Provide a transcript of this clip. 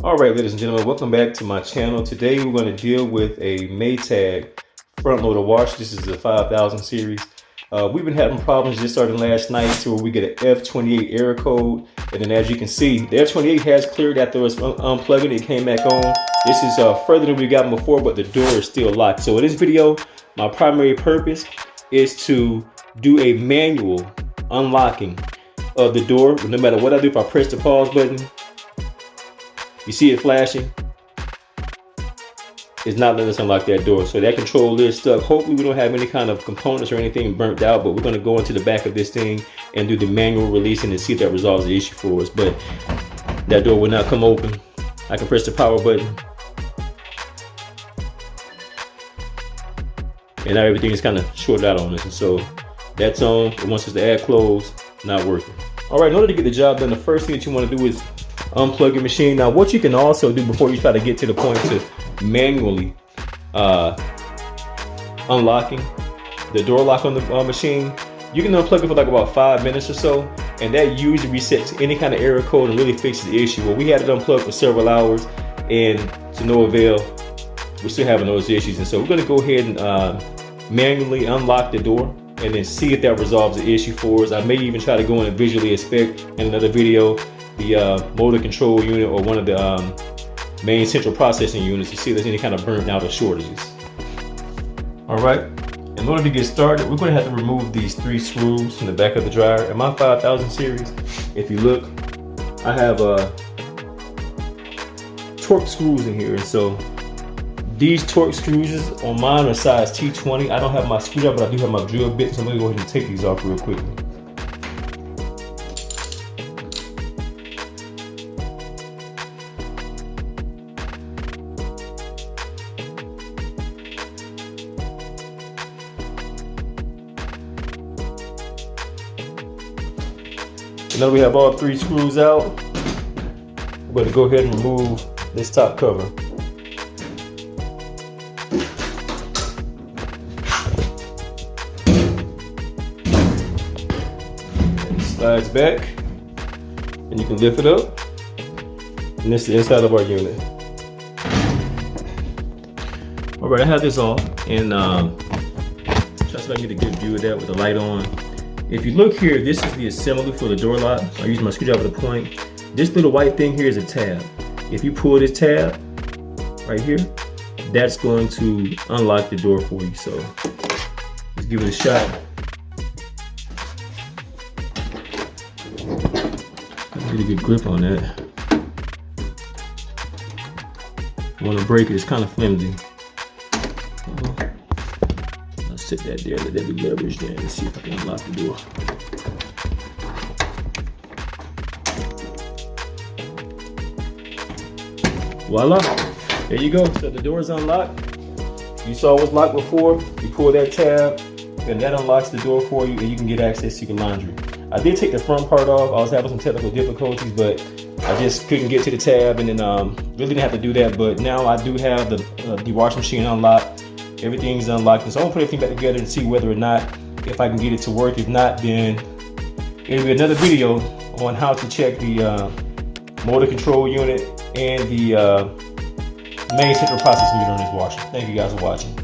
All right, ladies and gentlemen, welcome back to my channel. Today we're going to deal with a Maytag front loader wash. This is the 5000 series. We've been having problems just starting last night to where we get an F28 error code. And then as you can see, the F28 has cleared after us unplugging. It came back on. This is further than we got before, but the door is still locked. So in this video, my primary purpose is to do a manual unlocking of the door. No matter what I do, if I press the pause button, you see it flashing. It's not letting us unlock that door. So that control is stuck. Hopefully we don't have any kind of components or anything burnt out, but we're going to go into the back of this thing and do the manual releasing and see if that resolves the issue for us. But that door will not come open. I can press the power button. And now everything is kind of shorted out on us. And so that's on. It wants us to add close, not working. All right, in order to get the job done, the first thing that you want to do is unplug your machine. Now what you can also do before you try to get to the point to manually unlocking the door lock on the machine, you can unplug it for like about 5 minutes or so, and that usually resets any kind of error code and really fixes the issue. Well, we had it unplugged for several hours and to no avail. We're still having those issues, and so we're going to go ahead and manually unlock the door and then see if that resolves the issue for us. I may even try to go in and visually inspect in another video the motor control unit or one of the main central processing units to see if there's any kind of burnt out or shortages. All right, in order to get started, we're going to have to remove these 3 screws from the back of the dryer. In my 5000 series, if you look, I have torque screws in here, and so these torque screws on mine are size T20. I don't have my screwdriver, but I do have my drill bit, so I'm going to go ahead and take these off real quickly. Now we have all 3 screws out. We're going to go ahead and remove this top cover. It slides back and you can lift it up, and this is the inside of our unit. All right, I have this off, and try to see if I can get a good view of that with the light on. If you look here, this is the assembly for the door lock. I use my screwdriver to point. This little white thing here is a tab. If you pull this tab right here, that's going to unlock the door for you. So let's give it a shot. Get a good grip on that. I want to break it, it's kind of flimsy. Sit that there, let that be leveraged there, and see if I can unlock the door. Voila, there you go. So the door is unlocked. You saw it was locked before. You pull that tab, and that unlocks the door for you, and you can get access to your laundry. I did take the front part off. I was having some technical difficulties, but I just couldn't get to the tab, and then really didn't have to do that. But now I do have the washing machine unlocked. Everything's unlocked, and so I'm gonna put everything back together and see whether or not if I can get it to work. If not, then it'll be another video on how to check the motor control unit and the main central processing unit on this washer. Thank you guys for watching.